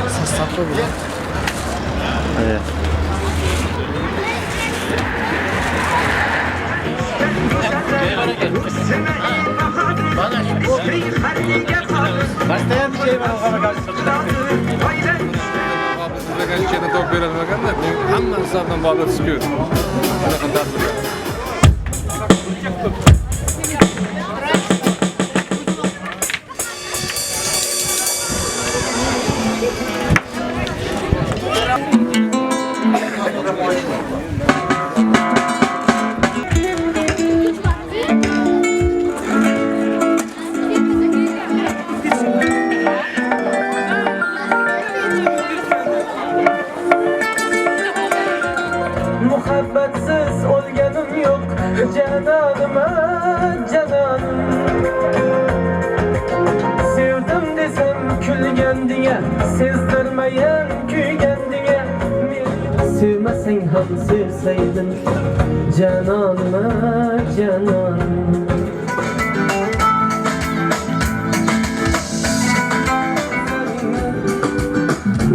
Sasaplı bile. Evet. Başta bir şey var o kadar karşı. Sizlarga ichida top berilmaganda, men hamma hisobdan boblar chiqıyor. Shunaqa dasturlar. Muhabbatsiz o'lganim yo'q janonim janonim sevdim desam kulgan deya sezdirmayan kuygan deya sevmasang ham sevsaydim janonim janonim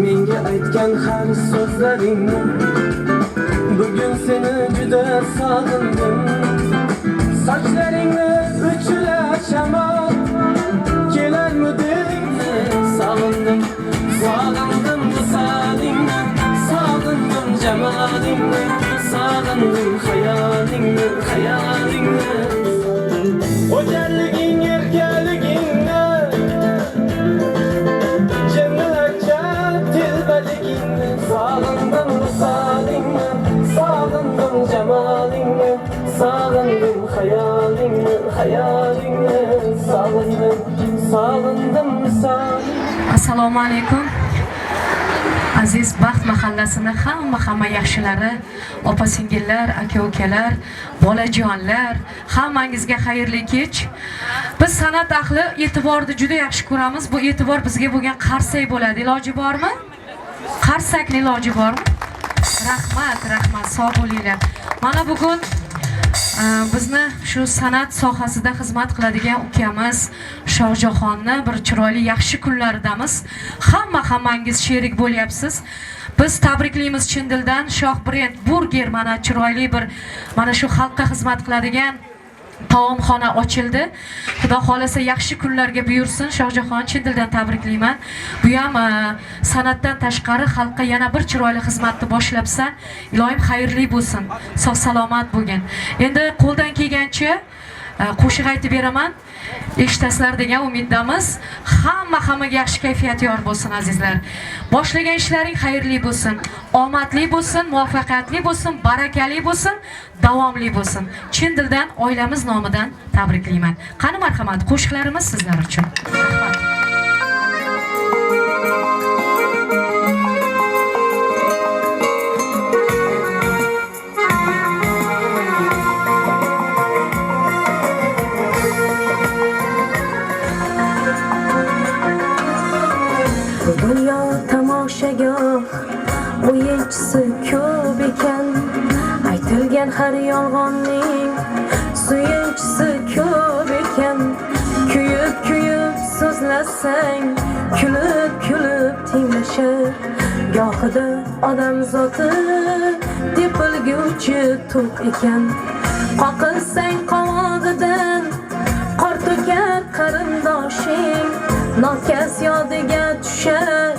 menga aytgan har so'zlaringni bugün seni juda sog'indim sochlaringni uchila shamol kelarmiding sog'indim sog'indim visolingni sog'indim jamolingni sog'indim xayolingni xayolingni o'jarliging erkaligingni jinnilarcha telbaligingni sog'indim visolingni sağındım cemalini, sağındım hayalini, hayalini, sağındım, sağındım sağındım. Assalomu alaykum. Aziz Baxt mahallasini hamma yaxshilari, opa-singillar, aka-ukalar, bolajonlar, hammangizga xayrli kech. Biz san'at ahli e'tiborni juda yaxshi ko'ramiz. Bu e'tibor bizga bo'lgan qarsak bo'ladi. Iloji bormi? Qarsakni iloji bormi? Rahmat, sog' bo'linglar. Mana bugun bizni shu san'at sohasida xizmat qiladigan ukamiz Shohjahonni bir chiroyli yaxshi kunlaridamiz. Hammangiz sherik bo'lyapsiz. Biz tabriklaymiz chin dildan. Shoh brend burger mana chiroyli bir mana shu xalqqa xizmat qiladigan taomxona ochildi. Xudo xolasa yaxshi kunlarga buyursin. Shohjahon chin dildan tabriklayman. Bu ham san'atdan tashqari xalqqa yana bir chiroyli xizmatni boshlabsan. Ilohim xayrli bo'lsin. Sog' salomat bo'lgin. Endi qo'ldan kelgancha qo'shiq aytib beraman. Eshitasizlar degan umiddamiz. Hammaga yaxshi kayfiyat yor bo'lsin azizlar. Boshlagan ishlaring xayrli bo'lsin, omadli bo'lsin, muvaffaqiyatli bo'lsin, barakali bo'lsin, davomli bo'lsin. Chin dildan oilamiz nomidan tabriklayman. Qani marhamat, qo'shiqlarimiz sizlar uchun. Rahmat. Dunyo tomoshagoh o'yinchisi ko'p ekan, aytilgan har yolg'onning suyunchisi ko'p ekan. Kuyib so'zlasang kulib tinglashar, gohida odam zoti tepilguvchi to'q ekan. Qoqilsang qovog'idan qor to'kar qarindoshing, nokas yodiga tushar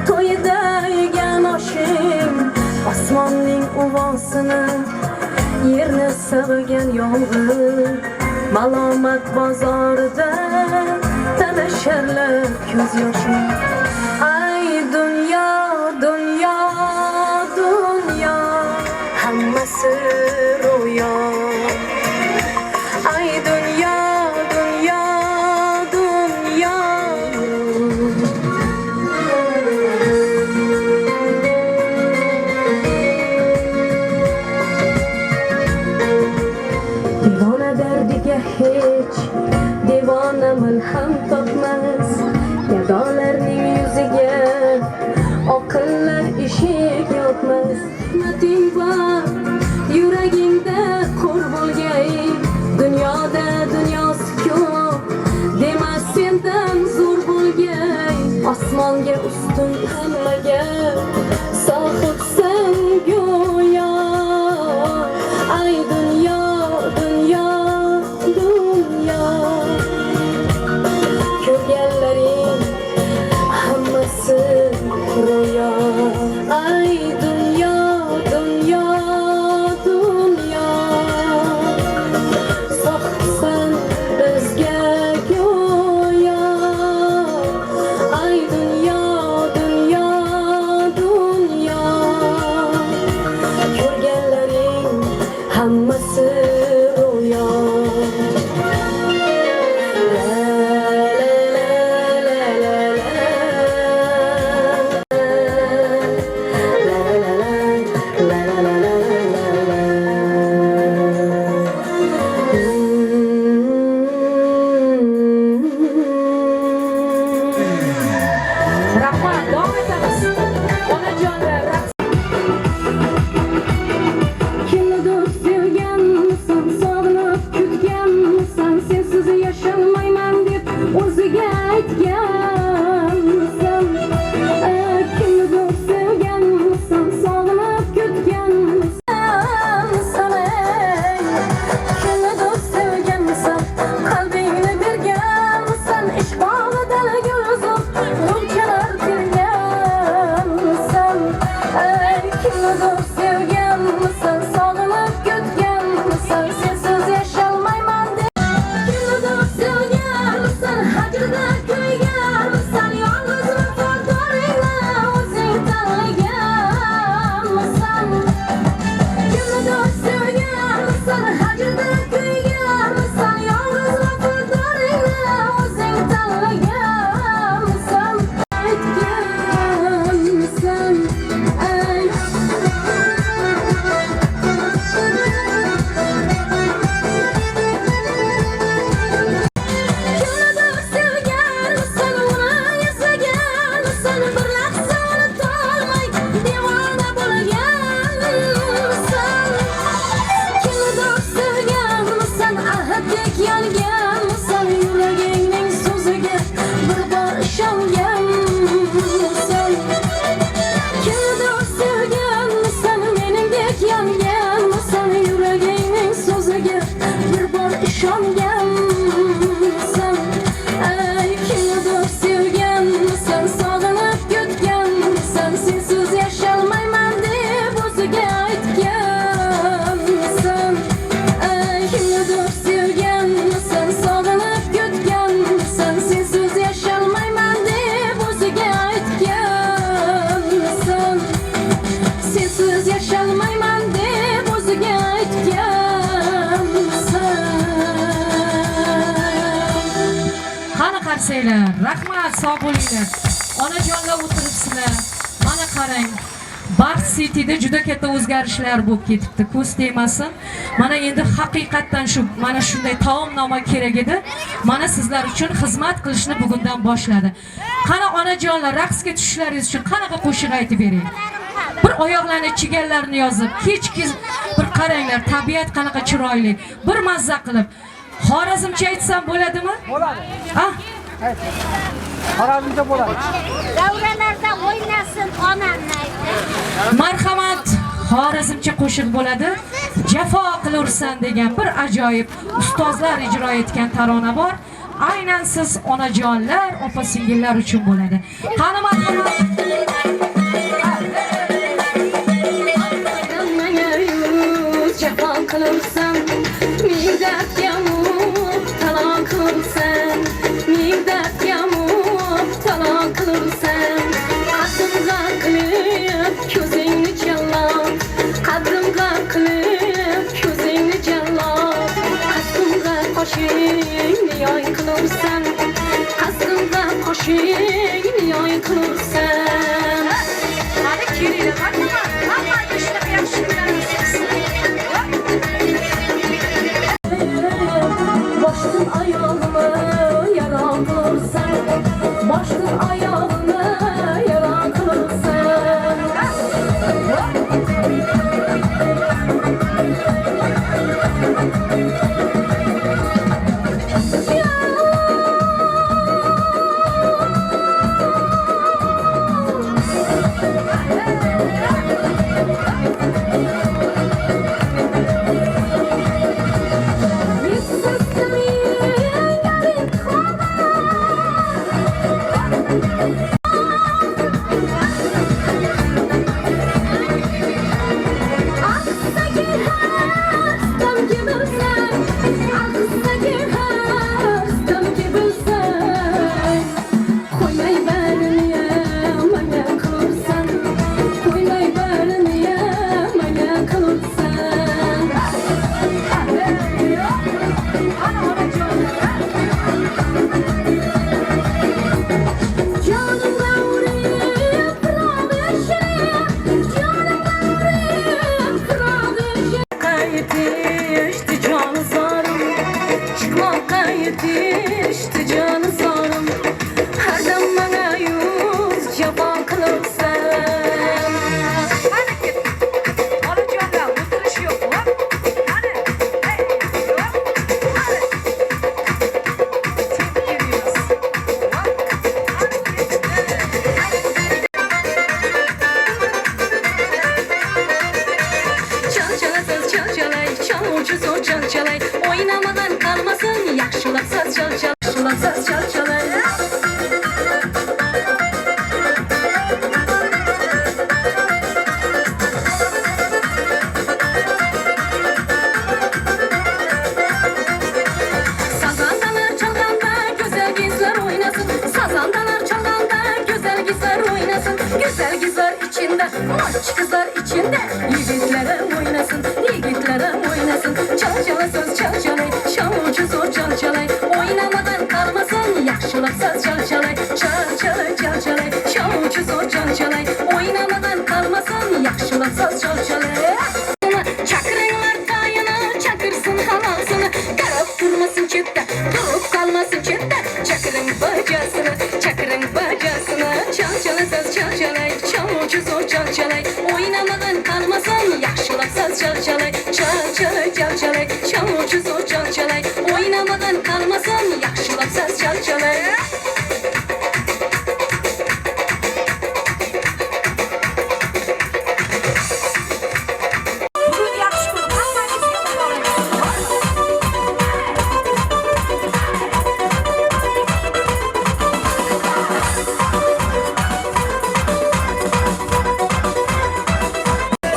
to'yida yegan oshing. Osmonning uvosini yerni sig'gan yomg'ir, malomat bozorida talasharlar ko'z yoshing. Ay dunyo, dunyo, dunyo, hammasi ro'yo. Ay dunyo, dunyo, dunyo. Devona dardiga hech devona malham topmas, gadolarning Jonga ustun hammaga sohibsan go'yo. Ay dunyo, dunyo, dunyo. Ko'rganlaring hammasi ro'yo. Ay dunyo, dunyo, dunyo. Sohibsan bizga go'yo. Ay dunyo, dunyo, dunyo. Ko'rganlaring hammasi ro'yo. Rahmat, davom etamiz. Onajonlar, kimnidir sevganmisan, sog'inib kutganmisan, sensiz yasholmayman deb o'ziga aytganmisan. Kimnidir sevganmisan, sog'inib kutganmisan, kimnidir sevganmisan, qalbingni berganmisan, ishq bog'idan yuzib gulchalar terganmisan. Kimnidir sevganmisan, sog'inib kutganmisan, sensiz yasholmayman deb. Kimnidir sevganmisan, hajrda kuyganmisan, yolg'iz vafodoringni o'zing tanlaganmisan. Kimnidir sevganmisan, hajrda kuyganmisan, yolg'iz vafodoringni o'zing tanlaganmisan. Aytganmisan, ay kimnidir sevganmisan, uni eslaganmisan, bir lahza unutolmay devona bo'lganmisan. Kimnidir sevganmisan, ahdek yonganmisan, yuragingning so'ziga bir bor ishonganmisan. Kimnidir sevganmisan, meningdek yonganmisan, yuragingning so'ziga bir bor ishonganmisan. Ay kimnidir sevganmisan, sog'inib kutganmisan, sensiz yasholmayman deb o'ziga aytganmisan. Ay kimnidir sevganmisan, sog'inib kutganmisan, sensiz yasholmayman deb o'ziga aytganmisan. Sensiz yasholmayman deb o'ziga aytganmisan. Qani qarsanglar, rahmat, sog' bo'linglar. Onajonlar o'tiribsizlar. Mana qarang. Baxt Cityda juda katta o'zgarishlar bo'lib ketibdi. Ko'z tegmasin. Mana endi haqiqatdan mana shunday taomnoma kerak edi. Mana sizlar uchun xizmat qilishni bugundan boshladi. Qani onajonlar, raqsga tushishlaringiz uchun qanaqa qo'shiq aytib bering? Bir oyoqlarni chiganlarini yozib, kechki bir qaranglar, tabiat qanaqa chiroyli. Bir mazza qilib. Xorazmcha aytsam bo'ladimi? Bo'ladi. Ah, Xorazmcha bo'ladi. Davralarda o'ynasin onamni aytdi. marhamat, Xorazmcha qo'shiq bo'ladi. Jafo qilursan degan bir ajoyib ustozlar ijro etgan tarona bor. Aynan siz onajonlar, opa-singillar uchun bo'ladi. Qani marhamat. Jafo qilursan, ming dardga mubtalo qilursan, ming dardga mubtalo qilursan. Qaddimga qilib ko'zingni jallod, qaddimga qilib ko'zingni jallod, qaddimga qoshingni yoy qilursan, qaddimga qoshingni yoy qilursan. Hadi kelinglar, marhamat. Hamma ishni yaxshi bilasizlar. Boshdan oyog'imni yaron qilursan, boshdan oyog'imni yaron qilursan. Genç kızlar içinde yigitlerim oynasın, yigitlerim oynasın. Çal çalay söz çal çalay, şavucu zor çal çalay. Oynamadan kalmasın, yaxşılap söz çal çalay. Çal çalay çal çalay, şavucu zor çal çalay. Oynamadan kalmasın, yaxşılap söz çal çalay. Çakırınlar tayını, çakırsın halasını. Qarab durmasın chetda, durup kalmasın chetda. Çakırın bacasını, çakırın bacasını. Çal çalay söz çal çalay, şavucu zor çal çalay. Oynamadan kalmasın, yaxşılap söz çal çalay. Çal çalay çal çalay, şavucu zor çal çalay. Oynamadan kalmasın, yaxşılap söz çal çalay.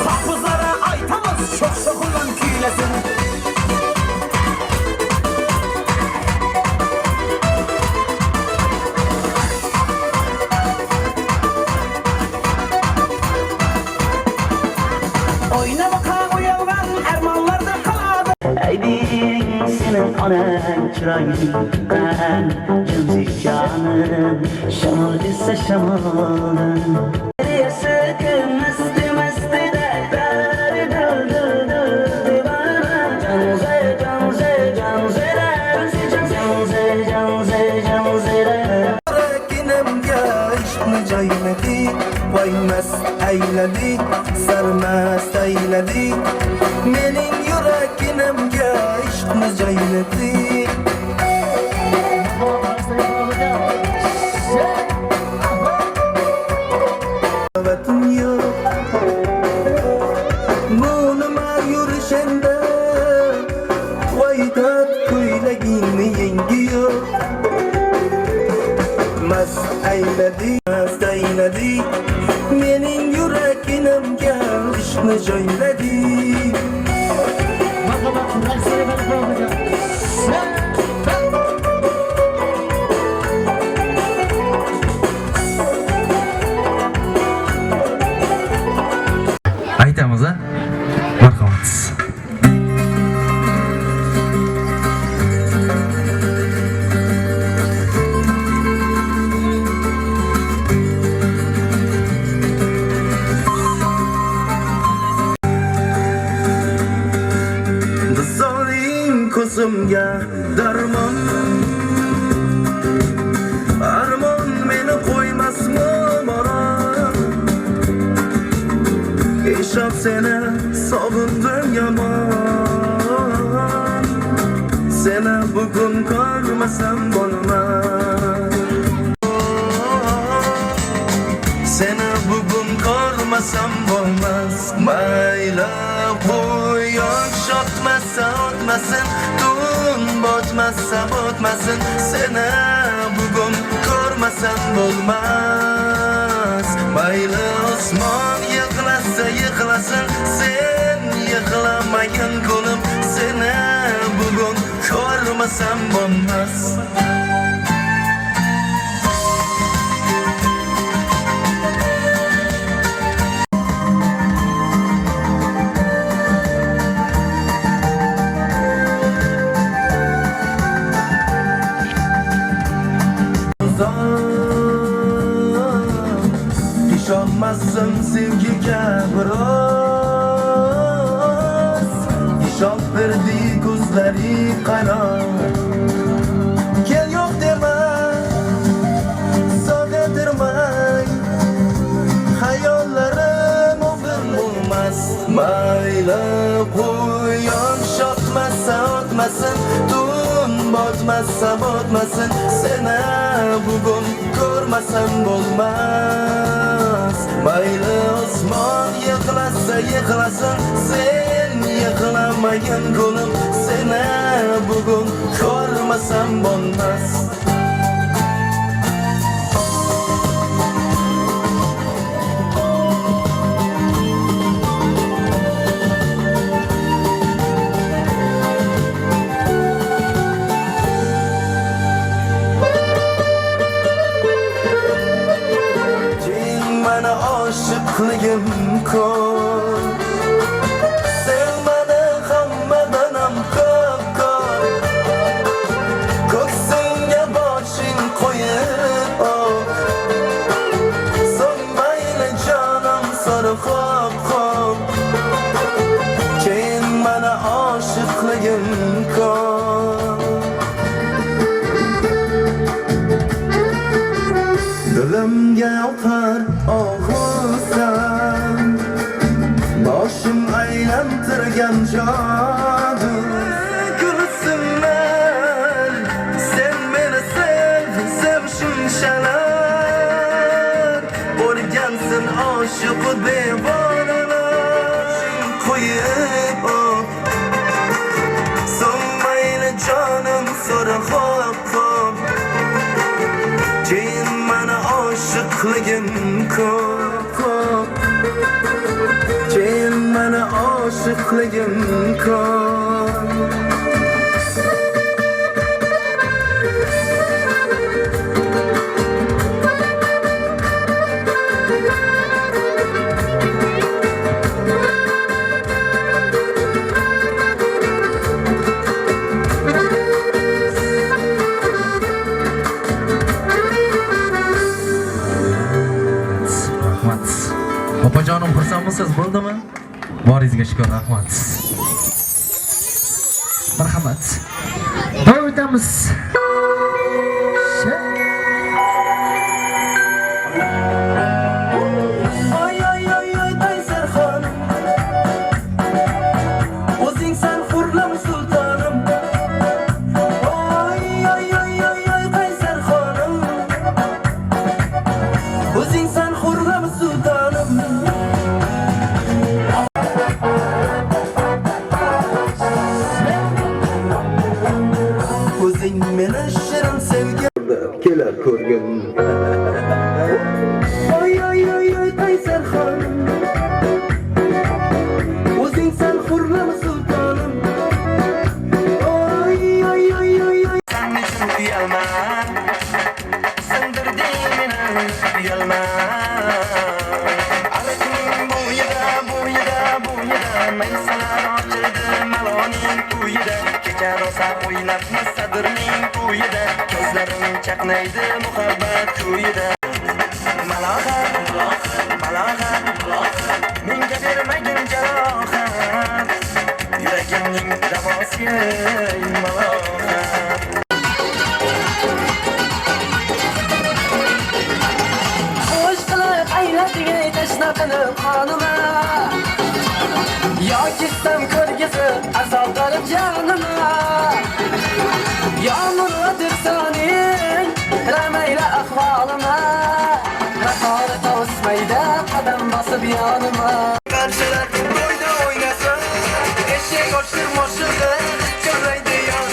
Sapızlara aytamız çok sokulan kiylesin. Oyna bakalım uyangan ermanlarda kaladı. Aydin senin anan çırayından cimzik canım şamal ise şamalın sakın mıstı mıstı de dari dıl dıl dıl divana canze canze canze canze canze canze Rakinimga ishqni joyladi, voymas ayladi, sarmast ayladi. Mening yuraginimga ishqni joyladi. Vatim yo'q, bu nima yurishanda, voydat ko'ylagingni yengi yo'q. Mast ayladi, mening yuraginimga ishqni joyladi. Aytamiz a? Marhamat. Zolim ko'zimga darmon, armon meni qo'ymasmi moron. Eshab seni sog'indim yomon, seni bugun ko'rmasam bo'lmas. Seni bugun ko'rmasam bo'lmas. Mayli qo'yoq shotmasa o'tmasin, tun botmasa botmasin. Seni bugun ko'rmasam bo'lmas. Mayli osmon yig'lasa yig'lasin, sen yig'lamagin ko'lim. Seni bugun ko'rmasam bo'lmas. İşanmazsın sevgiga biroz, ishon berdi ko'zlari qarar. Kel yo'q dema, so'gadirmay, hayollarim o'g'il bo'lmas. Mayli qo'yoq shotmasa o'tmasin, tun botmasa botmasin. Seni bugun ko'rmasam bo'lmas. Mayli osmon yig'lasa yig'lasin, sen yig'lamagin ko'lim. Seni bugun ko'rmasam bo'lmas. Aşık oshiqligim ko'p. Sen meni hammadan ham ko'p. Ko'ksimga boshing qo'yib so'ng mayli jonim sarxob xob. Keyin meni oshiqligim ko'p. Dilimga yoqar ohusan, boshim aylantirgan jodu. Gulsimlar, sen meni sev shunchalar, bo'lgansin oshiq devonalar. Qo'yib so'ng mayli jonim so'rab keyin meni oshiqligim ko'p. Keyin meni oshiqligim ko'p. Rahmat. Opajonim xursandmisiz, bo'ldimi? Boringizga shukr, rahmat. Marhamat. Davom etamiz. Oy oy oy oy Qaysarxonim, o'zing san hurlam sultonim. Oy oy oy oy oy Qaysarxonim, o'zing san hurlam sultonim. O'zing meni shirin sevganda kelar ko'rgin. Oy oy oy oy Qaysarxonim, o'zing san hurlam sultonim. Oy oy oy oy oy sen uchun uyalman, sindirding meni uyalman. Alaykum bo'yida maysalar ochildi maloning uyida. Kecha rosa o'ynabmi sadrning uyida, ko'zlarim chaqnaydi muhabbat to'yida. Malohat, menga bermagin jarohat, yuragimning davosi malohat. Xo'sh qilib aylating tashna qilib qonima, yoki sam ko'rgisi azob qilib jonima. Yomg'ir o'tirsaning ramayla ahvolima, raqobat o'smaydi qadam bosib yonima. Qarshilar to'yda o'ynasa, eshak ochib moshig'lar chirlaydi yon.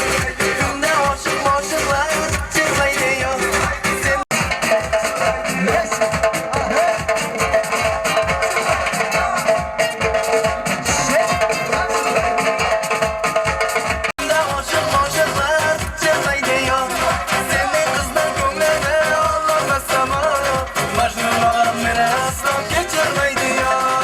Kunda oshiq moshig'lar chirlaydi yon. Majnun olam meni aslo kechirmaydi yon.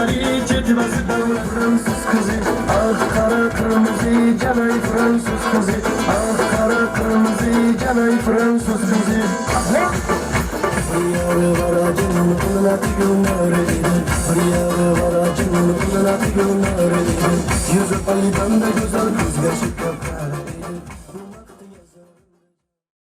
gözleri Cetibası dalı Fransız kızı Ah kara kırmızı canay Fransız kızı Ah kara kırmızı canay Fransız kızı Rüyalı var acının kılına tıkılma öğrenir Rüyalı var acının kılına tıkılma öğrenir Yüzü aydan da güzel kız gerçek yapar